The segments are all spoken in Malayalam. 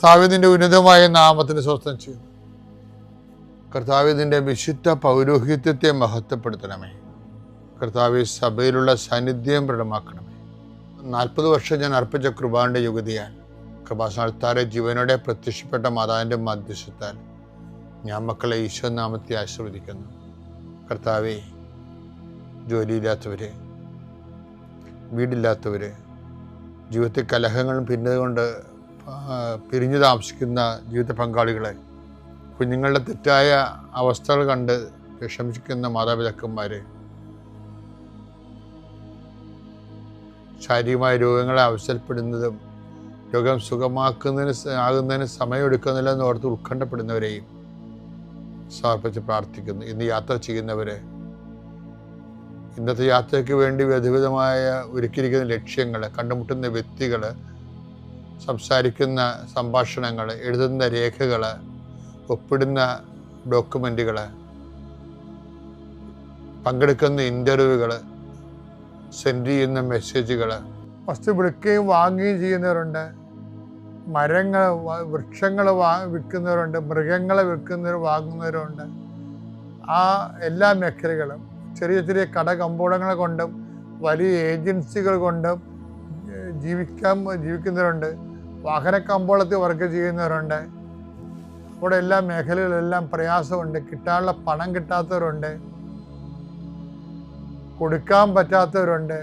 കർത്താവിൻ്റെ ഉന്നതമായ നാമത്തിന് സ്വസ്ഥം ചെയ്യുന്നു. കർത്താവിൻ്റെ വിശുദ്ധ പൗരോഹിത്യത്തെ മഹത്വപ്പെടുത്തണമേ. കർത്താവ് സഭയിലുള്ള സാന്നിധ്യം പ്രകടമാക്കണമേ. 40 വർഷം ഞാൻ അർപ്പിച്ച കൃപാന്റെ യുഗതിയാൽ കൃപാസനത്താരെ ജീവനോടെ പ്രത്യക്ഷപ്പെട്ട മാതാവിൻ്റെ മധ്യസ്ഥത്താൽ ഞാൻ മക്കളെ ഈശോ നാമത്തെ ആശീർവദിക്കുന്നു. കർത്താവെ, ജോലിയില്ലാത്തവര്, വീടില്ലാത്തവര്, ജീവിതത്തിൽ കലഹങ്ങളും ഭിന്നതകൊണ്ട് പിരിഞ്ഞു താമസിക്കുന്ന ജീവിത പങ്കാളികളെ, കുഞ്ഞുങ്ങളുടെ തെറ്റായ അവസ്ഥകൾ കണ്ട് വിഷമിക്കുന്ന മാതാപിതാക്കന്മാരെ, ശാരീരികമായ രോഗങ്ങളെ അവസരപ്പെടുന്നതും രോഗം ആകുന്നതിന് സമയമെടുക്കുന്നില്ല എന്ന് ഓർത്ത് ഉത്കണ്ഠപ്പെടുന്നവരെയും സമർപ്പിച്ച് പ്രാർത്ഥിക്കുന്നു. ഇന്ന് യാത്ര ചെയ്യുന്നവരെ, ഇന്നത്തെ യാത്രയ്ക്ക് വേണ്ടി വിധവിധമായ ഒരുക്കിയിരിക്കുന്ന ലക്ഷ്യങ്ങൾ, കണ്ടുമുട്ടുന്ന വ്യക്തികൾ, സംസാരിക്കുന്ന സംഭാഷണങ്ങൾ, എഴുതുന്ന രേഖകൾ, ഒപ്പിടുന്ന ഡോക്യുമെൻറ്റുകൾ, പങ്കെടുക്കുന്ന ഇൻ്റർവ്യൂകൾ, സെൻഡ് ചെയ്യുന്ന മെസ്സേജുകൾ, വസ്തു വിൽക്കുകയും വാങ്ങുകയും ചെയ്യുന്നവരുണ്ട്, മരങ്ങൾ, വൃക്ഷങ്ങൾ വിൽക്കുന്നവരുണ്ട്, മൃഗങ്ങളെ വാങ്ങുന്നവരുണ്ട്. ആ എല്ലാ മേഖലകളും ചെറിയ ചെറിയ കടകമ്പോളങ്ങൾ കൊണ്ടും വലിയ ഏജൻസികൾ കൊണ്ടും ജീവിക്കുന്നവരുണ്ട്. വാഹന കമ്പോളത്തിൽ വർക്ക് ചെയ്യുന്നവരുണ്ട്. അവിടെ എല്ലാ മേഖലകളിലെല്ലാം പ്രയാസമുണ്ട്. കിട്ടാനുള്ള പണം കിട്ടാത്തവരുണ്ട്, കൊടുക്കാൻ പറ്റാത്തവരുണ്ട്,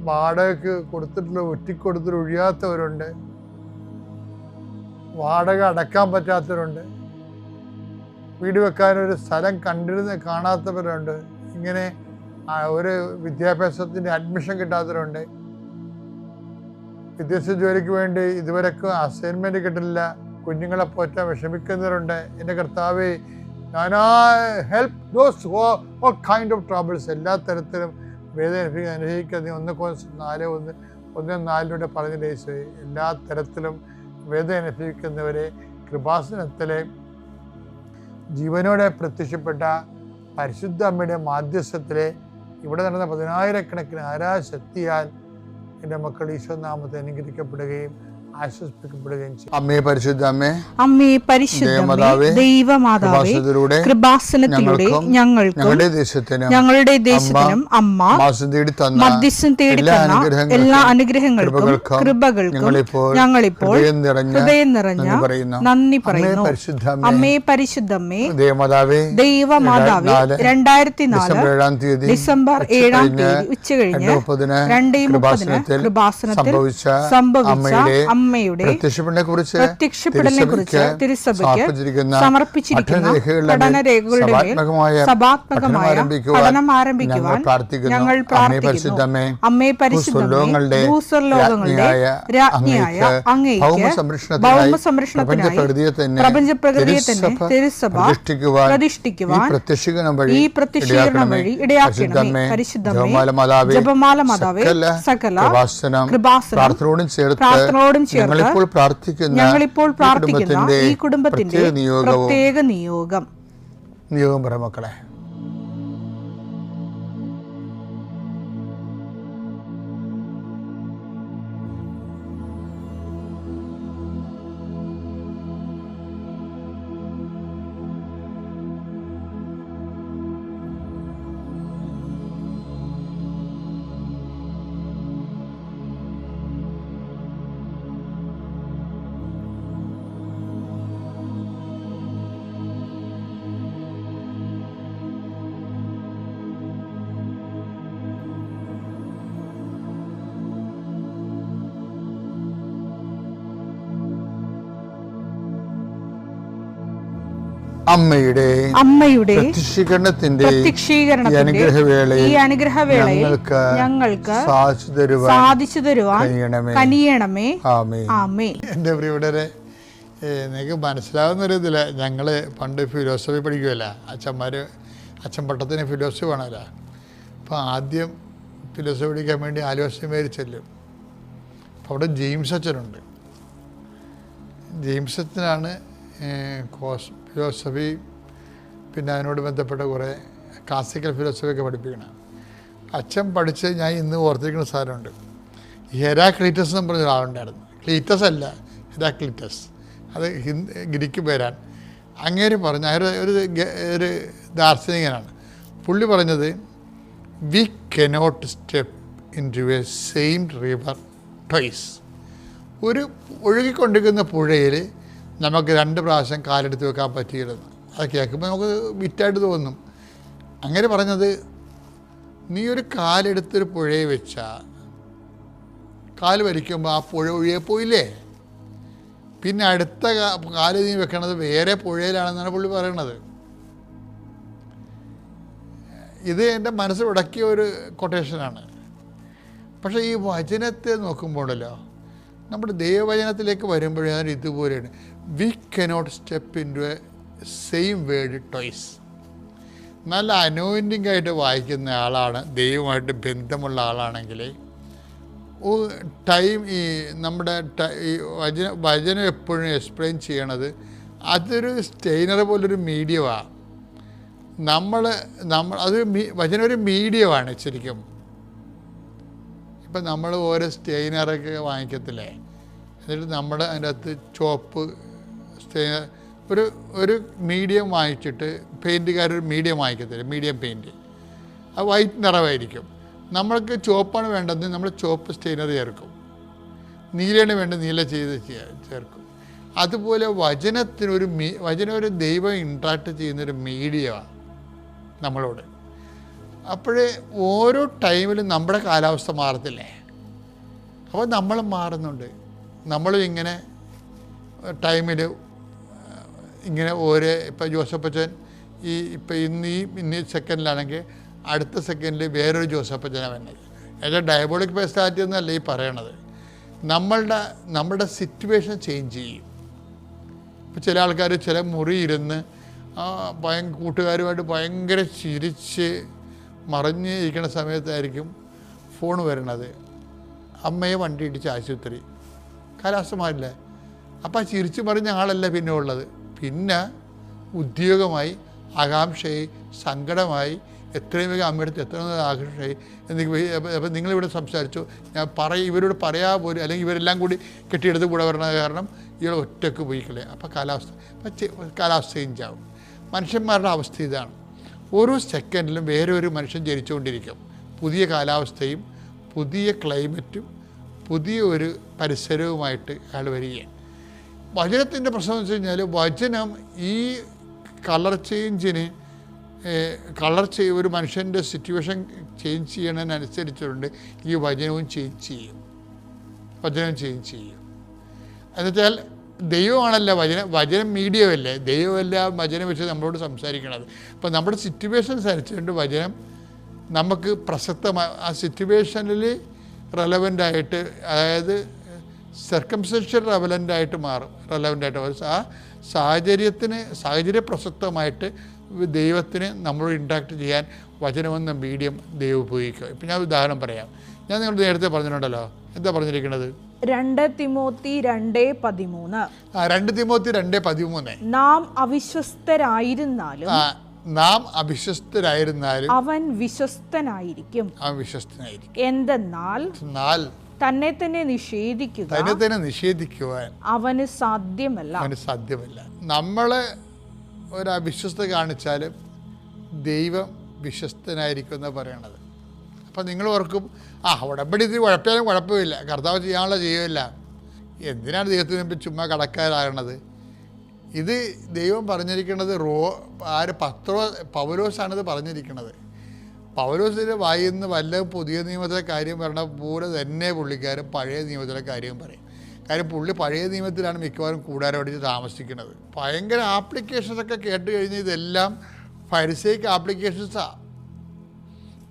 വാടകയ്ക്ക് കൊടുത്തിട്ടുള്ള ഒറ്റിക്കൊടുത്തിട്ട് ഒഴിയാത്തവരുണ്ട്, വാടക അടക്കാൻ പറ്റാത്തവരുണ്ട്, വീട് വെക്കാനൊരു സ്ഥലം കാണാത്തവരുണ്ട്. ഇങ്ങനെ ഒരു വിദ്യാഭ്യാസത്തിൻ്റെ അഡ്മിഷൻ കിട്ടാത്തവരുണ്ട്. വിദേശ ജോലിക്ക് വേണ്ടി ഇതുവരെക്കും അസൈൻമെൻറ്റ് കിട്ടില്ല, കുഞ്ഞുങ്ങളെ പോറ്റാൻ വിഷമിക്കുന്നവരുണ്ട്. എൻ്റെ കർത്താവേ, ഞാൻ help those all kind of troubles. എല്ലാ തരത്തിലും വേദന അനുഭവിക്കുന്ന 1:4 പറഞ്ഞ എല്ലാ തരത്തിലും വേദന അനുഭവിക്കുന്നവരെ കൃപാസനത്തിലെ ജീവനോടെ പ്രത്യക്ഷപ്പെട്ട പരിശുദ്ധ അമ്മയുടെ മാധ്യസ്ഥത്തിലെ ഇവിടെ നടന്ന 10,000-കണക്കിന് ആരാശക്തിയാൽ എൻ്റെ മക്കൾ ഈശോ നാമത്തെ അനുഗ്രഹിക്കപ്പെടുകയും ആശ്വസിപ്പിക്കപ്പെടുകയും ചെയ്യും. അമ്മേ പരിശുദ്ധ അമ്മേ, അമ്മേ പരിശുദ്ധ ദൈവമാതാവേ, കൃപാസനത്തിലൂടെ ഞങ്ങൾക്കും ഞങ്ങളുടെ ദേശത്തിനും അമ്മ മധ്യസ്ഥം തേടി തന്ന എല്ലാ അനുഗ്രഹങ്ങൾക്കും കൃപകൾക്കും ഞങ്ങളിപ്പോൾ ഹൃദയം നിറഞ്ഞ നന്ദി പറയുന്നു. അമ്മേ പരിശുദ്ധമ്മേ, ദൈവമാതാവേ, 2004 ഡിസംബർ 7 ഉച്ചകഴിഞ്ഞ് 2:30 കൃപാസനത്തിൽ സംഭവിച്ച അമ്മയുടെ പ്രത്യക്ഷപ്പെടലിനെ കുറിച്ച് തിരുസഭയ്ക്ക് സമർപ്പിച്ചിരിക്കുന്ന പഠനരേഖകളുടെ മേൽ സഭാത്മകമായ പഠനം ആരംഭിക്കുവാൻ ഞങ്ങൾ പ്രാർത്ഥിക്കുന്നു. അമ്മേ പരിശുദ്ധമേ, ഭൂസ്വർലോകങ്ങളുടെ രാജ്ഞിയായ അങ്ങേയ്ക്ക് ഭൗമസംരക്ഷണത്തിനായി പ്രപഞ്ചപ്രകൃതിയെ തന്നെ തിരുസഭ പ്രതിഷ്ഠിക്കുവാൻ ഈ പ്രത്യക്ഷീകരണം വഴി ഇടയാക്കണമേ. പരിശുദ്ധമേ, ജപമാല മാതാവേ, സകല കൃപാസനം പ്രാർത്ഥനയോടും ചേർത്ത് ഞങ്ങളിപ്പോൾ പ്രാർത്ഥിക്കുന്ന ഈ കുടുംബത്തിന്റെ പ്രത്യേക നിയോഗം മക്കളെ. അമ്മയുടെ പ്രത്യക്ഷീകരണത്തിന്റെ ഈ അനുഗ്രഹവേളയിൽ ഞങ്ങൾക്ക് സാധിച്ചു തരുവാൻ കനിയണമേ. ആമേൻ. എൻ്റെ പ്രിയപ്പെട്ടവരെ, നിങ്ങൾക്ക് മനസ്സിലാവുന്നൊരു ഇതില്ല, ഞങ്ങള് പണ്ട് ഫിലോസഫി പഠിക്കുമല്ല, അച്ഛൻ പട്ടത്തിന് ഫിലോസഫി വേണമല്ല. അപ്പോൾ ആദ്യം ഫിലോസഫി പഠിക്കാൻ വേണ്ടി ആലുവ ചെല്ലും. അപ്പോൾ അവിടെ ജെയിംസ് അച്ഛനുണ്ട്. ജെയിംസ് അച്ഛനാണ് ഫിലോസഫി, പിന്നെ അതിനോട് ബന്ധപ്പെട്ട കുറേ ക്ലാസിക്കൽ ഫിലോസഫിയൊക്കെ പഠിപ്പിക്കണം. അച്ഛൻ പഠിച്ച് ഞാൻ ഇന്ന് ഓർത്തിരിക്കുന്ന സാധനമുണ്ട്. ഹെരാക്ലീറ്റസ് എന്ന് പറഞ്ഞ ഒരാളുണ്ടായിരുന്നു. ക്ലീറ്റസ് അല്ല, ഹെരാക്ലീറ്റസ്. അത് ഗ്രീക്ക് പേരാണ്. അങ്ങേര് പറഞ്ഞ ഒരു ദാർശനികനാണ്. പുള്ളി പറഞ്ഞത്, we cannot step in to a same river twice. ഒരു ഒഴുകിക്കൊണ്ടിരിക്കുന്ന പുഴയിൽ നമുക്ക് 2 പ്രാവശ്യം കാലെടുത്ത് വെക്കാൻ പറ്റിയില്ലെന്ന്. അത് കേൾക്കുമ്പോൾ നമുക്ക് വിറ്റായിട്ട് തോന്നും. അങ്ങനെ പറഞ്ഞത്, നീ ഒരു കാലെടുത്തൊരു പുഴയിൽ വെച്ചാൽ കാല് വലിക്കുമ്പോൾ ആ പുഴ ഒഴുകെ പോയില്ലേ, പിന്നെ അടുത്ത കാല് നീ വെക്കണത് വേറെ പുഴയിലാണെന്നാണ് പുള്ളി പറയണത്. ഇത് എൻ്റെ മനസ്സിൽ ഉടക്കിയ ഒരു കൊട്ടേഷനാണ്. പക്ഷേ ഈ വചനത്തെ നോക്കുമ്പോഴല്ലോ, നമ്മുടെ ദൈവവചനത്തിലേക്ക് വരുമ്പോഴേ ഇതുപോലെയാണ്. We cannot step in to a same word twice. നല്ല അനോയിൻറ്റിംഗ് ആയിട്ട് വായിക്കുന്ന ആളാണ്, ദൈവമായിട്ട് ബന്ധമുള്ള ആളാണെങ്കിൽ ടൈം ഈ നമ്മുടെ ഈ വചനം എപ്പോഴും എക്സ്പ്ലെയിൻ ചെയ്യണത് അതൊരു സ്റ്റെയിനർ പോലൊരു മീഡിയമാണ്. വചനം ഒരു മീഡിയമാണ് ശരിക്കും. ഇപ്പം നമ്മൾ ഓരോ സ്റ്റെയിനറൊക്കെ വാങ്ങിക്കത്തില്ലേ, എന്നിട്ട് നമ്മുടെ അതിൻ്റെ അകത്ത് ചോപ്പ് സ്റ്റെയിനർ ഒരു മീഡിയം വാങ്ങിച്ചിട്ട് പെയിൻറ്റുകാരൊരു മീഡിയം വാങ്ങിക്കത്തില്ല, മീഡിയം പെയിൻറ്റ്, അത് വൈറ്റ് നിറമായിരിക്കും. നമ്മൾക്ക് ചുവപ്പാണ് വേണ്ടത്, നമ്മൾ ചുവപ്പ് സ്റ്റെയിനർ ചേർക്കും. നീലയാണ് വേണ്ടത്, നീല ചെയ്ത് ചേർക്കും. അതുപോലെ വചനം ഒരു ദൈവം ഇൻട്രാക്ട് ചെയ്യുന്നൊരു മീഡിയമാണ് നമ്മളോട്. അപ്പോഴേ ഓരോ ടൈമിലും നമ്മുടെ കാലാവസ്ഥ മാറത്തില്ലേ, അപ്പോൾ നമ്മൾ മാറുന്നുണ്ട്. നമ്മളും ഇങ്ങനെ ടൈമിൽ ഇങ്ങനെ ഇപ്പം ജോസഫച്ചൻ ഇപ്പം ഇന്ന് സെക്കൻഡിലാണെങ്കിൽ അടുത്ത സെക്കൻഡിൽ വേറൊരു ജോസഫച്ചനാണ് വേണ്ടത്. ഏതാ ഡയബോളിക് പേഴ്സണാലിറ്റി എന്നല്ല ഈ പറയണത്. നമ്മുടെ സിറ്റുവേഷൻ ചേഞ്ച് ചെയ്യും. ഇപ്പോൾ ചില ആൾക്കാർ ചില മുറി ഇരുന്ന് കൂട്ടുകാരുമായിട്ട് ഭയങ്കര ചിരിച്ച് മറിഞ്ഞ് ഇരിക്കുന്ന സമയത്തായിരിക്കും ഫോൺ വരണത്, അമ്മയെ വണ്ടി ഇടിച്ച് ആശുപത്രി, കാലാവസ്ഥ മാറില്ലേ. അപ്പോൾ ആ ചിരിച്ച് മറിഞ്ഞ ആളല്ല പിന്നെ ഉള്ളത്. പിന്നെ ഉദ്യോഗമായി, ആകാംക്ഷയായി, സങ്കടമായി, എത്രയും വേഗം അമ്മയടുത്ത് എത്രയും ആകാംക്ഷയായി. അപ്പം നിങ്ങളിവിടെ സംസാരിച്ചു, ഞാൻ ഇവരോട് പറയാ പോലും, അല്ലെങ്കിൽ ഇവരെല്ലാം കൂടി കെട്ടിയെടുത്ത് കൂടെ വരണ കാരണം ഇയാൾ ഒറ്റക്ക് പോയിക്കളെ. അപ്പോൾ കാലാവസ്ഥ ചേഞ്ച് ആവും. മനുഷ്യന്മാരുടെ അവസ്ഥ ഇതാണ്. ഓരോ സെക്കൻഡിലും വേറെ ഒരു മനുഷ്യൻ ജനിച്ചുകൊണ്ടിരിക്കും. പുതിയ കാലാവസ്ഥയും പുതിയ ക്ലൈമറ്റും പുതിയ ഒരു പരിസരവുമായിട്ട് അയാൾ വരികയാണ്. വചനത്തിൻ്റെ പ്രശ്നം എന്ന് വെച്ച് കഴിഞ്ഞാൽ, വചനം ഈ ഒരു മനുഷ്യൻ്റെ സിറ്റുവേഷൻ ചേഞ്ച് ചെയ്യണതിനനുസരിച്ചുകൊണ്ട് ഈ വചനവും ചേഞ്ച് ചെയ്യും. എന്നുവെച്ചാൽ ദൈവമാണല്ലോ വചനം മീഡിയമല്ലേ, ദൈവമല്ല വചനം വെച്ച് നമ്മളോട് സംസാരിക്കണത്. അപ്പോൾ നമ്മുടെ സിറ്റുവേഷൻസ് അനുസരിച്ചുകൊണ്ട് വചനം നമുക്ക് പ്രസക്തമായ ആ സിറ്റുവേഷനിൽ റെലവൻ്റായിട്ട്, അതായത് സർക്കംസ്റ്റൻഷ്യൽ റെലവൻ്റായിട്ട് മാറും. ആ സാഹചര്യ പ്രസക്തമായിട്ട് ദൈവത്തിന് നമ്മളോട് ഇൻട്രാക്ട് ചെയ്യാൻ വചനമെന്ന മീഡിയം ദൈവം ഉപയോഗിക്കുക. ഇപ്പം ഞാൻ ഉദാഹരണം പറയാം. ഞാൻ നിങ്ങളോട് നേരത്തെ പറഞ്ഞിട്ടുണ്ടല്ലോ, എന്താ പറഞ്ഞിരിക്കുന്നത്? 2 തിമോത്തി 2:13. 2 തിമോത്തി 2:13. നാം അവിശ്വസ്തരായിരുന്നാലും അവൻ വിശ്വസ്തനായിരിക്കും. എന്തെന്നാൽ തന്നെ തന്നെ നിഷേധിക്കുവാൻ അവന് സാധ്യമല്ല. നമ്മളെ ഒരു അവിശ്വസ്ത കാണിച്ചാലും ദൈവം വിശ്വസ്തനായിരിക്കും എന്നാണ് പറയണത്. അപ്പം നിങ്ങൾ ഓർക്കും, ഉടമ്പടി ഇത് കുഴപ്പമില്ല, കർത്താവ് ചെയ്യാനുള്ള ചെയ്യുമില്ല, എന്തിനാണ് ദൈവത്തിന് മുമ്പിൽ ചുമ്മാ കടക്കാരാകണത്? ഇത് ദൈവം പറഞ്ഞിരിക്കുന്നത് പൗലോസാണിത് പറഞ്ഞിരിക്കുന്നത്. പൗലോസിൻ്റെ വായിൽ നിന്ന് വല്ല പുതിയ നിയമത്തിലെ കാര്യം പറഞ്ഞ പോലെ തന്നെ പുള്ളിക്കാരൻ പഴയ നിയമത്തിലെ കാര്യം പറയും. കാര്യം പുള്ളി പഴയ നിയമത്തിലാണ് മിക്കവാറും കൂടാരമടിച്ച് താമസിക്കുന്നത്. ഭയങ്കര ആപ്ലിക്കേഷൻസൊക്കെ കേട്ട് കഴിഞ്ഞാൽ ഇതെല്ലാം ഫരിസൈക്ക് ആപ്ലിക്കേഷൻസാണ്.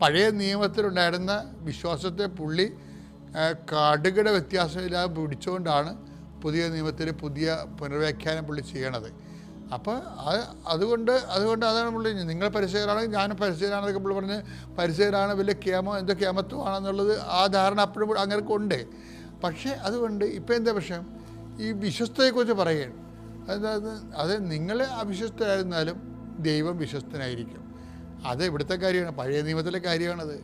പഴയ നിയമത്തിലുണ്ടായിരുന്ന വിശ്വാസത്തെ പുള്ളി കടുകിട വ്യത്യാസമില്ലാതെ പിടിച്ചുകൊണ്ടാണ് പുതിയ നിയമത്തിൽ പുതിയ പുനർവ്യാഖ്യാനം പുള്ളി ചെയ്യണത്. അപ്പോൾ അതുകൊണ്ട് അതാണ് പുള്ളി, നിങ്ങൾ പരിസയരാണെങ്കിൽ ഞാനും പരിസയരാണെന്നൊക്കെ പുള്ളി പറഞ്ഞ്, പരിസയരാണ് വലിയ എന്തോ കേമത്വമാണെന്നുള്ളത് ആ ധാരണ അപ്പോഴും അങ്ങനെ കൊണ്ട്. പക്ഷേ അതുകൊണ്ട് ഇപ്പം എന്താ പ്രശ്നം? ഈ വിശ്വസ്തയെക്കുറിച്ച് പറയുകയാണ്. അത് നിങ്ങൾ അവിശ്വസ്തരായിരുന്നാലും ദൈവം വിശ്വസ്തനായിരിക്കും. അത് ഇവിടുത്തെ കാര്യമാണ്, പഴയ നിയമത്തിലെ കാര്യമാണത്.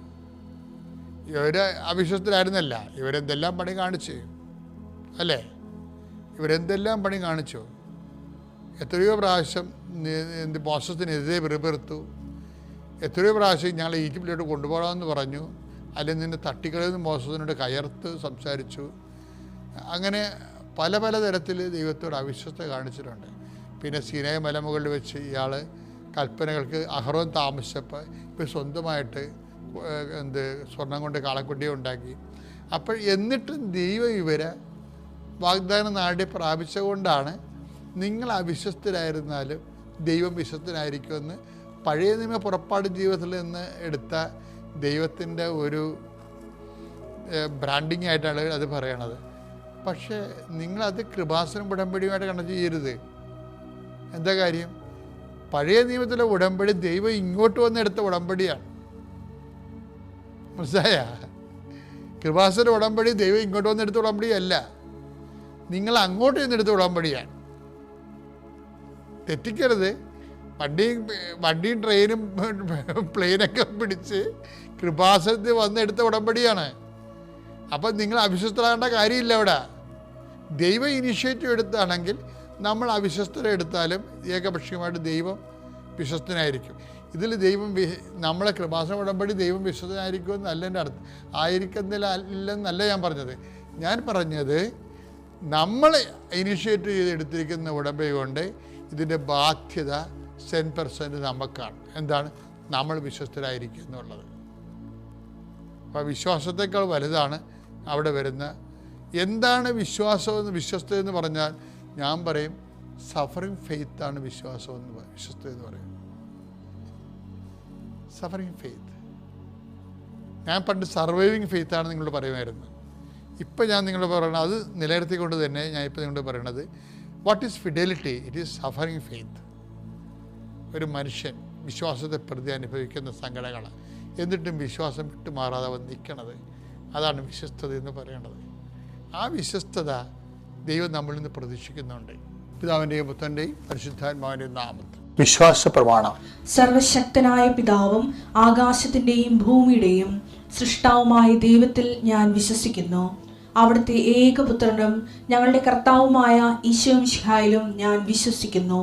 ഇവർ അവിശ്വസ്തരായിരുന്നല്ല, ഇവരെന്തെല്ലാം പണി കാണിച്ച് അല്ലേ? ഇവരെന്തെല്ലാം പണി കാണിച്ചു. എത്രയോ പ്രാവശ്യം മോശത്തിനെതിരെ വെറുപെറുത്തു. എത്രയോ പ്രാവശ്യം ഞങ്ങൾ ഈജിപ്തിലോട്ട് കൊണ്ടുപോകണമെന്ന് പറഞ്ഞു. അല്ലെങ്കിൽ നിന്നെ തട്ടിക്കളയെന്ന് മോശത്തിനോട് കയർത്ത് സംസാരിച്ചു. അങ്ങനെ പല പല തരത്തിൽ ദൈവത്തോട് അവിശ്വസ്ത കാണിച്ചിട്ടുണ്ട്. പിന്നെ സീനായ് മലമുകളിൽ വെച്ച് ഇയാൾ കൽപ്പനകൾക്ക് അഹറോൻ താമസിച്ചപ്പോൾ ഇപ്പോൾ സ്വന്തമായിട്ട് സ്വർണം കൊണ്ട് കാളക്കുട്ടിയെ ഉണ്ടാക്കി. അപ്പോൾ എന്നിട്ടും ദൈവം ഇവരെ വാഗ്ദാന നാടി പ്രാപിച്ചുകൊണ്ടാണ് നിങ്ങൾ അവിശ്വസ്തരായിരുന്നാലും ദൈവം വിശ്വസ്തനായിരിക്കുമെന്ന് പഴയ നിയമ പുറപ്പാട് ജീവിതത്തിൽ നിന്ന് എടുത്ത ദൈവത്തിൻ്റെ ഒരു ബ്രാൻഡിങ് ആയിട്ടാണ് അത് പറയണത്. പക്ഷേ നിങ്ങളത് കൃപാസനം ഉടമ്പടിയുമായിട്ട് കണക്ട് ചെയ്യരുത്. എന്താ കാര്യം? പഴയ നിയമത്തിലെ ഉടമ്പടി ദൈവം ഇങ്ങോട്ട് വന്നെടുത്ത ഉടമ്പടിയാണ്. മനസ്സിലായ? കൃപാസന ഉടമ്പടി ദൈവം ഇങ്ങോട്ട് വന്നെടുത്ത ഉടമ്പടിയല്ല, നിങ്ങൾ അങ്ങോട്ട് ചെന്നെടുത്ത ഉടമ്പടിയാണ്. തെറ്റിക്കരുത്. വണ്ടിയും ട്രെയിനും പ്ലെയിനൊക്കെ പിടിച്ച് കൃപാസനത്തിൽ വന്നെടുത്ത ഉടമ്പടിയാണ്. അപ്പം നിങ്ങൾ അവിശ്വസ്തരാകേണ്ട കാര്യമില്ല. അവിടെ ദൈവം ഇനിഷ്യേറ്റീവ് എടുത്താണെങ്കിൽ നമ്മൾ അവിശ്വസ്തരെ എടുത്താലും ഏകപക്ഷീയമായിട്ട് ദൈവം വിശ്വസ്തനായിരിക്കും. ഇതിൽ ദൈവം നമ്മളെ കൃപാസന ഉടമ്പടി ദൈവം വിശ്വസ്തനായിരിക്കുമെന്നല്ല എൻ്റെ അർത്ഥം. ഇല്ലെന്നല്ല ഞാൻ പറഞ്ഞത്. ഞാൻ പറഞ്ഞത് നമ്മൾ ഇനിഷ്യേറ്റീവ് ചെയ്തെടുത്തിരിക്കുന്ന ഉടമ്പടി കൊണ്ട് ഇതിൻ്റെ ബാധ്യത 10% നമുക്കാണ്. എന്താണ്? നമ്മൾ വിശ്വസ്തരായിരിക്കുക എന്നുള്ളത്. അപ്പോൾ വിശ്വാസത്തേക്കാൾ വലുതാണ് അവിടെ വരുന്ന. എന്താണ് വിശ്വാസമെന്ന് വിശ്വസ്തത എന്ന് പറഞ്ഞാൽ ഞാൻ പറയും സഫറിങ് ഫെയ്ത്താണ് വിശ്വസ്തത എന്ന് പറയും. Suffering faith. ഞാൻ പണ്ട് സർവൈവിങ് ഫെയ്ത്താണ് നിങ്ങളോട് പറയുമായിരുന്നു. ഇപ്പം ഞാൻ നിങ്ങളോട് പറയണത് അത് നിലനിർത്തിക്കൊണ്ട് തന്നെ ഞാൻ ഇപ്പോൾ നിങ്ങളോട് പറയണത് what is fidelity? It is suffering faith. ഒരു മനുഷ്യൻ വിശ്വാസത്തെ പ്രതി അനുഭവിക്കുന്ന സങ്കടങ്ങൾ എന്നിട്ടും വിശ്വാസം വിട്ടുമാറാതെ നിൽക്കണത്, അതാണ് വിശ്വസ്തത എന്ന് പറയണത്. ആ വിശ്വസ്തത ദൈവം നമ്മളിൽ നിന്ന് പ്രതീക്ഷിക്കുന്നുണ്ട്. പിതാവിൻ്റെയും പുത്രൻ്റെയും പരിശുദ്ധാത്മാവിൻ്റെയും നാമത്തിൽ വിശ്വാസ പ്രമാണം. സർവശക്തനായ പിതാവും ആകാശത്തിൻ്റെയും ഭൂമിയുടെയും സൃഷ്ടാവുമായ ദൈവത്തിൽ ഞാൻ വിശ്വസിക്കുന്നു. അവിടുത്തെ ഏകപുത്രനും ഞങ്ങളുടെ കർത്താവുമായ ഈശോമിശിഹായിലും ഞാൻ വിശ്വസിക്കുന്നു.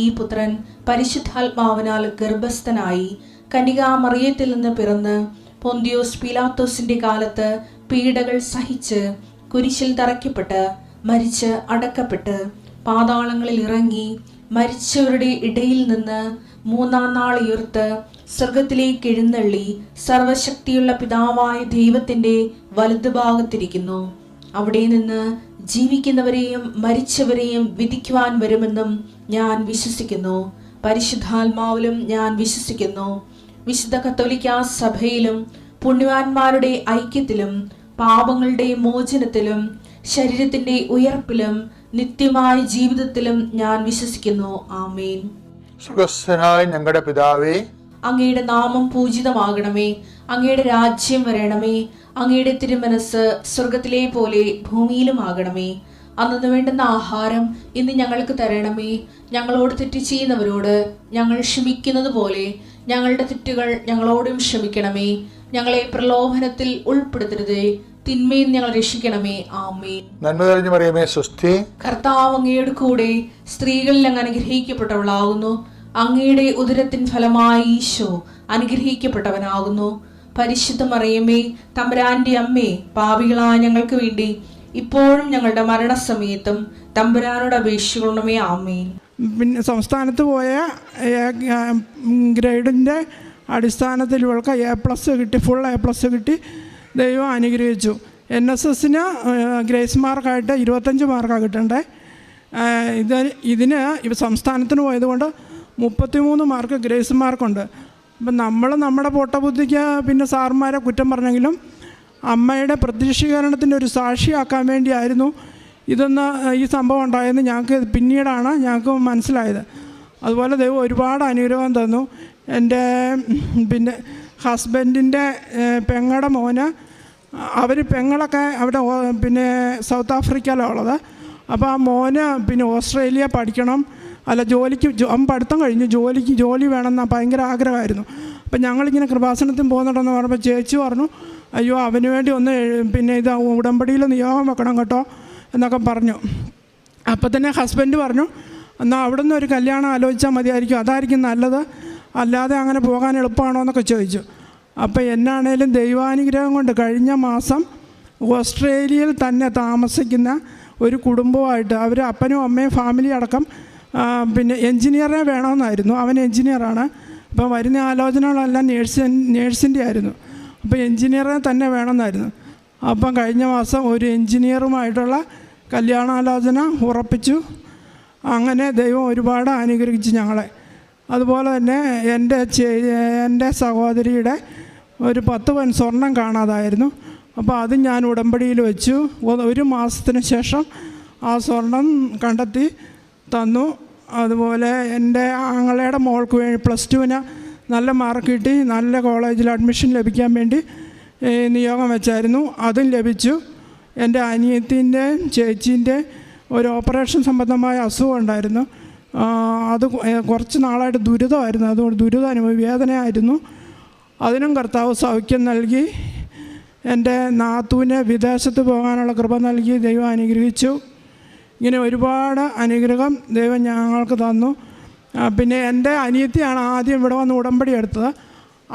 ഈ പുത്രൻ പരിശുദ്ധാത്മാവിനാൽ ഗർഭസ്ഥനായി കന്യകാമറിയത്തിൽ നിന്ന് പിറന്ന് പൊന്തിയോസ് പീലാത്തോസിന്റെ കാലത്ത് പീഡകൾ സഹിച്ച് കുരിശിൽ തറയ്ക്കപ്പെട്ട് മരിച്ച് അടക്കപ്പെട്ട് പാതാളങ്ങളിൽ ഇറങ്ങി മരിച്ചവരുടെ ഇടയിൽ നിന്ന് 3-ാം നാൾ ഉയർത്ത് സ്വർഗത്തിലേക്ക് എഴുന്നള്ളി സർവശക്തിയുള്ള പിതാവായ ദൈവത്തിന്റെ വലതുഭാഗത്തിരിക്കുന്നു. അവിടെ നിന്ന് ജീവിക്കുന്നവരെയും മരിച്ചവരെയും വിധിക്കുവാൻ വരുമെന്നും ഞാൻ വിശ്വസിക്കുന്നു. പരിശുദ്ധാത്മാവിലും ഞാൻ വിശ്വസിക്കുന്നു. വിശുദ്ധ കത്തോലിക്കാ സഭയിലും പുണ്യവാന്മാരുടെ ഐക്യത്തിലും പാപങ്ങളുടെ മോചനത്തിലും ശരീരത്തിന്റെ ഉയർപ്പിലും നിത്യമായ ജീവിതത്തിലും ഞാൻ വിശ്വസിക്കുന്നു. ആമേൻ. സ്വർഗ്ഗസ്ഥനായ ഞങ്ങളുടെ പിതാവേ, അങ്ങയുടെ നാമം പൂജിതമാകണമേ. അങ്ങയുടെ രാജ്യം വരണമേ. അങ്ങയുടെ തിരുമനസ് സ്വർഗത്തിലെ പോലെ ഭൂമിയിലുമാകണമേ. അന്നു വേണ്ടുന്ന ആഹാരം ഇന്ന് ഞങ്ങൾക്ക് തരണമേ. ഞങ്ങളോട് തെറ്റ് ചെയ്യുന്നവരോട് ഞങ്ങൾ ക്ഷമിക്കുന്നത് പോലെ ഞങ്ങളുടെ തെറ്റുകൾ ഞങ്ങളോടും ക്ഷമിക്കണമേ. ഞങ്ങളെ പ്രലോഭനത്തിൽ ഉൾപ്പെടുത്തരുതേ, തിന്മയിൽ ഞങ്ങൾ രക്ഷിക്കണമേ. ആമേൻ. നന്മ നിറഞ്ഞ മറിയമേ, സ്വസ്തി. കർത്താവ് അങ്ങയുടെ കൂടെ സ്ത്രീകളിൽ അങ്ങ് അനുഗ്രഹിക്കപ്പെട്ടവളാകുന്നു. അങ്ങയുടെ ഉദരത്തിൻ ഫലമായി ഈശോ അനുഗ്രഹിക്കപ്പെട്ടവനാകുന്നു. പരിശുദ്ധ മറിയമേ, തമ്പുരാന്റെ അമ്മേ, പാപികളായ ഞങ്ങൾക്ക് വേണ്ടി ഇപ്പോഴും ഞങ്ങളുടെ മരണസമയത്തും തമ്പുരാനോട് അപേക്ഷിക്കണമേ. ആമേൻ. പിന്നെ സംസ്ഥാനത്ത് പോയ ഗ്രേഡിൻ്റെ അടിസ്ഥാനത്തിൽ ഇവൾക്ക് A+ കിട്ടി, ഫുൾ A+ കിട്ടി. ദൈവം അനുഗ്രഹിച്ചു. NSSന് ഗ്രേസ് മാർക്കായിട്ട് 25 മാർക്കാണ് കിട്ടണ്ടേ. ഇതിന് സംസ്ഥാനത്തിന് പോയതുകൊണ്ട് 33 മാർക്ക് ഗ്രേസ് മാർക്കുണ്ട്. അപ്പം നമ്മുടെ പൊട്ടബുദ്ധിക്ക് പിന്നെ സാറുമാരെ കുറ്റം പറഞ്ഞെങ്കിലും അമ്മയുടെ പ്രത്യക്ഷീകരണത്തിൻ്റെ ഒരു സാക്ഷിയാക്കാൻ വേണ്ടിയായിരുന്നു ഈ സംഭവം ഉണ്ടായെന്ന് പിന്നീടാണ് ഞങ്ങൾക്ക് മനസ്സിലായത്. അതുപോലെ ദൈവം ഒരുപാട് അനുഗ്രഹം തന്നു. എൻ്റെ പിന്നെ ഹസ്ബൻഡിൻ്റെ പെങ്ങളുടെ മോന്, പെങ്ങളൊക്കെ അവിടെ പിന്നെ സൗത്ത് ആഫ്രിക്കയിലാണ് ഉള്ളത്. അപ്പോൾ ആ മോന് പിന്നെ ഓസ്ട്രേലിയ പഠിക്കണം, അല്ല ജോലിക്ക്, പഠിത്തം കഴിഞ്ഞ് ജോലി വേണമെന്ന് ഭയങ്കര ആഗ്രഹമായിരുന്നു. അപ്പം ഞങ്ങളിങ്ങനെ കൃപാസനത്തിൽ പോകുന്നുണ്ടെന്ന് പറഞ്ഞപ്പോൾ ചേച്ചി പറഞ്ഞു, അയ്യോ അവന് വേണ്ടി ഒന്ന് പിന്നെ ഇത് ഉടമ്പടിയിൽ നിയോഗം വെക്കണം കേട്ടോ എന്നൊക്കെ പറഞ്ഞു. അപ്പം തന്നെ ഹസ്ബൻഡ് പറഞ്ഞു, എന്നാൽ അവിടെ നിന്ന് ഒരു കല്യാണം ആലോചിച്ചാൽ മതിയായിരിക്കും, അതായിരിക്കും നല്ലത്, അല്ലാതെ അങ്ങനെ പോകാൻ എളുപ്പമാണോ എന്നൊക്കെ ചോദിച്ചു. അപ്പോൾ എന്നാണേലും ദൈവാനുഗ്രഹം കൊണ്ട് കഴിഞ്ഞ മാസം ഓസ്ട്രേലിയയിൽ തന്നെ താമസിക്കുന്ന ഒരു കുടുംബമായിട്ട്, അവർ അപ്പനും അമ്മയും ഫാമിലി അടക്കം പിന്നെ എൻജിനീയറെ വേണമെന്നായിരുന്നു. അവൻ എൻജിനീയറാണ്. അപ്പോൾ വരുന്ന ആലോചനകളെല്ലാം നേഴ്സിൻ്റെ ആയിരുന്നു. അപ്പോൾ എൻജിനീയറെ തന്നെ വേണമെന്നായിരുന്നു. അപ്പം കഴിഞ്ഞ മാസം ഒരു എൻജിനീയറുമായിട്ടുള്ള കല്യാണാലോചന ഉറപ്പിച്ചു. അങ്ങനെ ദൈവം ഒരുപാട് അനുഗ്രഹിച്ചു ഞങ്ങളെ. അതുപോലെ തന്നെ എൻ്റെ സഹോദരിയുടെ ഒരു 10 പവൻ സ്വർണം കാണാതായിരുന്നു. അപ്പോൾ അത് ഞാൻ ഉടമ്പടിയിൽ വെച്ചു. 1 മാസത്തിന് ശേഷം ആ സ്വർണം കണ്ടെത്തി തന്നു. അതുപോലെ എൻ്റെ ആങ്ങളയുടെ മോൾക്ക് +2 നല്ല മാർക്ക് കിട്ടി, നല്ല കോളേജിൽ അഡ്മിഷൻ ലഭിക്കാൻ വേണ്ടി നിയോഗം വെച്ചായിരുന്നു, അതും ലഭിച്ചു. എൻ്റെ അനിയത്തിൻ്റെയും ചേച്ചീൻ്റെ ഒരു ഓപ്പറേഷൻ സംബന്ധമായ അസുഖം ഉണ്ടായിരുന്നു. അത് കുറച്ച് നാളായിട്ട് ദുരിതമായിരുന്നു, അതുകൊണ്ട് വേദനയായിരുന്നു. അതിനും കർത്താവ് സൗഖ്യം നൽകി. എൻ്റെ നാത്തൂനെ വിദേശത്ത് പോകാനുള്ള കൃപ നൽകി ദൈവം അനുഗ്രഹിച്ചു. ഇങ്ങനെ ഒരുപാട് അനുഗ്രഹം ദൈവം ഞങ്ങൾക്ക് തന്നു. പിന്നെ എൻ്റെ അനിയത്തിയാണ് ആദ്യം ഇവിടെ വന്ന് ഉടമ്പടി എടുത്തത്.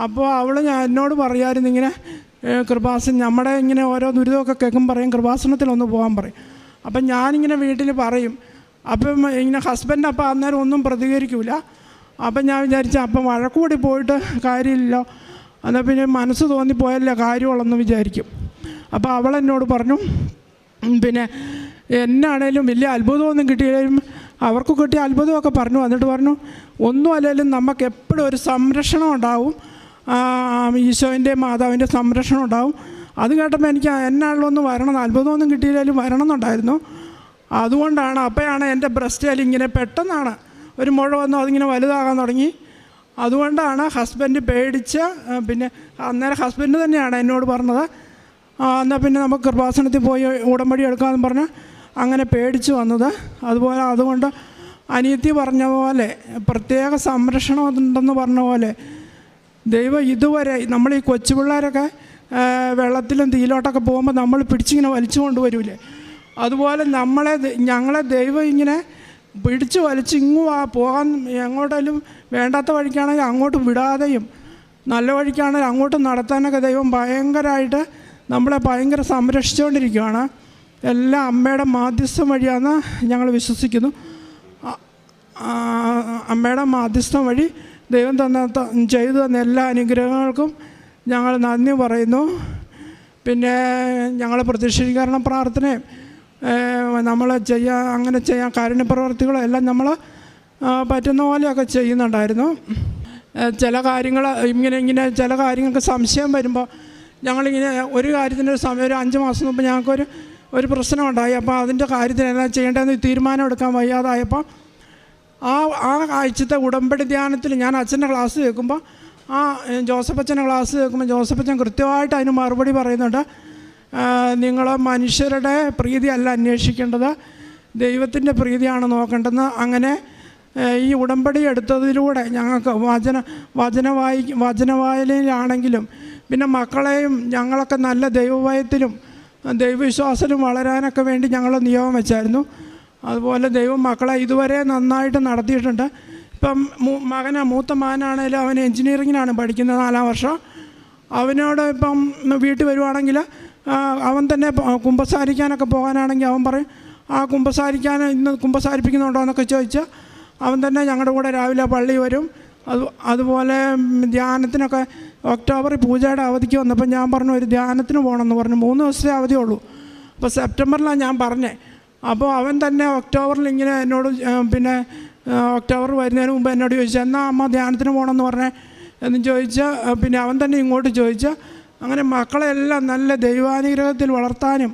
അപ്പോൾ അവൾ എന്നോട് പറയാമായിരുന്നു, ഇങ്ങനെ കൃപാസനം നമ്മുടെ ഇങ്ങനെ ഓരോ ദുരിതമൊക്കെ കേൾക്കും പറയും, കൃപാസനത്തിലൊന്ന് പോകാൻ പറയും. അപ്പം ഞാനിങ്ങനെ വീട്ടിൽ പറയും. അപ്പം ഇങ്ങനെ ഹസ്ബൻഡ് അപ്പം അന്നേരം ഒന്നും പ്രതികരിക്കില്ല. അപ്പം ഞാൻ വിചാരിച്ചു അപ്പം വഴക്കൂടി പോയിട്ട് കാര്യമില്ലല്ലോ, എന്നാൽ പിന്നെ മനസ്സ് തോന്നിപ്പോയല്ലേ കാര്യമുള്ളെന്ന് വിചാരിക്കും. അപ്പോൾ അവളെന്നോട് പറഞ്ഞു, പിന്നെ എന്നാണേലും വലിയ അത്ഭുതമൊന്നും കിട്ടിയാലും അവർക്ക് കിട്ടിയ അത്ഭുതമൊക്കെ പറഞ്ഞു. എന്നിട്ട് പറഞ്ഞു, ഒന്നും അല്ലെങ്കിലും നമുക്ക് എപ്പോഴും ഒരു സംരക്ഷണം ഉണ്ടാവും, ഈശോൻ്റെ മാതാവിൻ്റെ സംരക്ഷണം ഉണ്ടാവും. അത് കേട്ടപ്പോൾ എനിക്ക് എന്നാണല്ലോ ഒന്ന് വരണം, അത്ഭുതമൊന്നും കിട്ടിയില്ലെങ്കിലും വരണം എന്നുണ്ടായിരുന്നു. അതുകൊണ്ടാണ് അപ്പോഴാണ് എൻ്റെ ബ്രസ്റ്റിൽ ഇങ്ങനെ പെട്ടെന്നാണ് ഒരു മുഴ വന്നു, അതിങ്ങനെ വലുതാകാൻ തുടങ്ങി. അതുകൊണ്ടാണ് ഹസ്ബൻഡ് പേടിച്ച്, പിന്നെ അന്നേരം ഹസ്ബൻഡ് തന്നെയാണ് എന്നോട് പറഞ്ഞത്, എന്നാൽ പിന്നെ നമുക്ക് കൃപാസനത്തിൽ പോയി ഉടമ്പടി എടുക്കാമെന്ന് പറഞ്ഞ് അങ്ങനെ പേടിച്ച് വന്നത്. അതുകൊണ്ട് അനിയത്തി പറഞ്ഞ പോലെ പ്രത്യേക സംരക്ഷണം ഉണ്ടെന്ന് പറഞ്ഞ പോലെ ദൈവം ഇതുവരെ നമ്മൾ ഈ കൊച്ചു പിള്ളേരൊക്കെ വെള്ളത്തിലും തീയിലോട്ടൊക്കെ പോകുമ്പോൾ നമ്മൾ പിടിച്ചിങ്ങനെ വലിച്ചു കൊണ്ടുവരില്ലേ, അതുപോലെ ഞങ്ങളെ ദൈവം ഇങ്ങനെ പിടിച്ച് വലിച്ച് പോകാൻ എങ്ങോട്ടെങ്കിലും വേണ്ടാത്ത വഴിക്കാണെങ്കിൽ അങ്ങോട്ട് വിടാതെയും നല്ല വഴിക്കാണെങ്കിൽ അങ്ങോട്ട് നടത്താനൊക്കെ ദൈവം ഭയങ്കരമായിട്ട് നമ്മളെ ഭയങ്കര സംരക്ഷിച്ചുകൊണ്ടിരിക്കുകയാണ്. എല്ലാം അമ്മയുടെ മാധ്യസ്ഥം വഴിയാണെന്ന് ഞങ്ങൾ വിശ്വസിക്കുന്നു. അമ്മയുടെ മാധ്യസ്ഥം വഴി ദൈവം ചെയ്തു തന്ന എല്ലാ അനുഗ്രഹങ്ങൾക്കും ഞങ്ങൾ നന്ദി പറയുന്നു. പിന്നെ ഞങ്ങൾ പ്രത്യക്ഷീകരണ പ്രാർത്ഥനയും നമ്മൾ അങ്ങനെ ചെയ്യാൻ കാരുണ്യപ്രവർത്തികളും എല്ലാം നമ്മൾ പറ്റുന്ന പോലെയൊക്കെ ചെയ്യുന്നുണ്ടായിരുന്നു. ചില കാര്യങ്ങൾ ഇങ്ങനെ ചില കാര്യങ്ങൾക്ക് സംശയം വരുമ്പോൾ ഞങ്ങളിങ്ങനെ ഒരു കാര്യത്തിൻ്റെ സമയം ഒരു 5 മാസം മുമ്പ് ഞങ്ങൾക്കൊരു പ്രശ്നമുണ്ടായി. അപ്പോൾ അതിൻ്റെ കാര്യത്തിന് എന്താ ചെയ്യേണ്ടതെന്ന് തീരുമാനം എടുക്കാൻ വയ്യാതായപ്പോൾ ആ ആഴ്ചത്തെ ഉടമ്പടി ധ്യാനത്തിൽ ഞാൻ അച്ഛൻ്റെ ക്ലാസ് കേൾക്കുമ്പോൾ ജോസഫച്ചൻ്റെ ക്ലാസ് കേൾക്കുമ്പോൾ ജോസഫച്ചൻ കൃത്യമായിട്ട് അതിന് മറുപടി പറയുന്നുണ്ട്. നിങ്ങൾ മനുഷ്യരുടെ പ്രീതിയല്ല അന്വേഷിക്കേണ്ടത്, ദൈവത്തിൻ്റെ പ്രീതിയാണ് നോക്കേണ്ടത്. അങ്ങനെ ഈ ഉടമ്പടി എടുത്തതിലൂടെ ഞങ്ങൾക്ക് വചനവായനയിലാണെങ്കിലും പിന്നെ മക്കളെയും ഞങ്ങളൊക്കെ നല്ല ദൈവഭയത്തിലും ദൈവവിശ്വാസത്തിലും വളരാനൊക്കെ വേണ്ടി ഞങ്ങൾ നിയോഗം വെച്ചായിരുന്നു. അതുപോലെ ദൈവം മക്കളെ ഇതുവരെ നന്നായിട്ട് നടത്തിയിട്ടുണ്ട്. ഇപ്പം മൂത്ത മകനാണേലും അവൻ എൻജിനീയറിങ്ങിനാണ് പഠിക്കുന്നത്, 4ാം വർഷം. അവനോട് ഇപ്പം വീട്ടിൽ വരുവാണെങ്കിൽ അവൻ തന്നെ കുമ്പസാരിക്കാനൊക്കെ പോകാനാണെങ്കിൽ അവൻ പറയും, ഇന്ന് കുമ്പസാരിപ്പിക്കുന്നുണ്ടോ എന്നൊക്കെ ചോദിച്ചാൽ അവൻ തന്നെ ഞങ്ങളുടെ കൂടെ രാവിലെ പള്ളി വരും. അതുപോലെ ധ്യാനത്തിനൊക്കെ ഒക്ടോബറിൽ പൂജയുടെ അവധിക്ക് വന്നപ്പോൾ ഞാൻ പറഞ്ഞു ഒരു ധ്യാനത്തിന് പോകണമെന്ന് പറഞ്ഞു. 3 ദിവസത്തെ അവധിയുള്ളൂ. അപ്പോൾ സെപ്റ്റംബറിലാണ് ഞാൻ പറഞ്ഞത്. അപ്പോൾ അവൻ തന്നെ ഒക്ടോബറിൽ ഇങ്ങനെ എന്നോട് പിന്നെ ഒക്ടോബർ വരുന്നതിന് മുമ്പ് എന്നോട് ചോദിച്ചു, എന്നാൽ അമ്മ ധ്യാനത്തിന് പോകണമെന്ന് പറഞ്ഞേ എന്ന് ചോദിച്ചാൽ പിന്നെ അവൻ തന്നെ ഇങ്ങോട്ട് ചോദിച്ചാൽ അങ്ങനെ മക്കളെല്ലാം നല്ല ദൈവാനുഗ്രഹത്തിൽ വളർത്താനും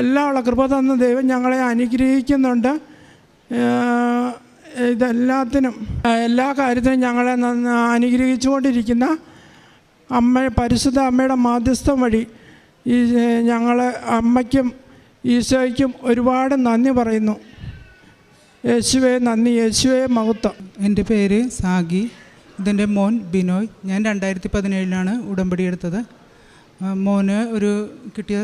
എല്ലാം ഉള്ള കൃപ തന്ന ദൈവം ഞങ്ങളെ അനുഗ്രഹിക്കുന്നുണ്ട്. ഇതെല്ലാത്തിനും എല്ലാ കാര്യത്തിനും ഞങ്ങളെ അനുഗ്രഹിച്ചുകൊണ്ടിരിക്കുന്ന പരിശുദ്ധ അമ്മയുടെ മാധ്യസ്ഥം വഴി ഞങ്ങളെ അമ്മയ്ക്കും ഈശോയ്ക്കും ഒരുപാട് നന്ദി പറയുന്നു. യേശുവേ നന്ദി, യേശുവേ മഹത്വം. എൻ്റെ പേര് സാഗി, ഇതെൻ്റെ മോൻ ബിനോയ്. ഞാൻ 2017 ഉടമ്പടി എടുത്തത്. മോന് കിട്ടിയ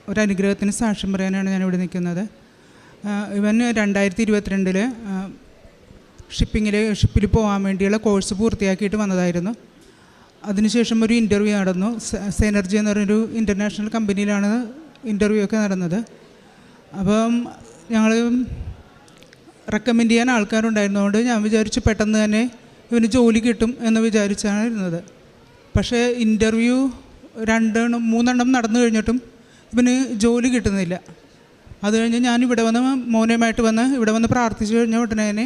ഒരു അനുഗ്രഹത്തിന് സാക്ഷ്യം പറയാനാണ് ഞാനിവിടെ നിൽക്കുന്നത്. ഇവൻ 2022 ഷിപ്പിൽ പോകാൻ വേണ്ടിയുള്ള കോഴ്സ് പൂർത്തിയാക്കിയിട്ട് വന്നതായിരുന്നു. അതിനുശേഷം ഒരു ഇൻ്റർവ്യൂ നടന്നു. സെനർജി എന്ന് പറഞ്ഞൊരു ഇൻ്റർനാഷണൽ കമ്പനിയിലാണ് ഇൻ്റർവ്യൂ ഒക്കെ നടന്നത്. അപ്പം ഞങ്ങൾ റെക്കമെൻഡ് ചെയ്യാൻ ആൾക്കാരുണ്ടായിരുന്നതുകൊണ്ട് ഞാൻ വിചാരിച്ചു പെട്ടെന്ന് തന്നെ ഇവന് ജോലി കിട്ടും എന്ന് വിചാരിച്ചാണ് ഇരുന്നത്. പക്ഷേ ഇൻ്റർവ്യൂ 3 നടന്നു കഴിഞ്ഞിട്ടും ഇവന് ജോലി കിട്ടുന്നില്ല. അത് കഴിഞ്ഞ് ഞാൻ ഇവിടെ വന്ന് മോനുമായിട്ട് ഇവിടെ വന്ന് പ്രാർത്ഥിച്ചു കഴിഞ്ഞ ഉടനെ തന്നെ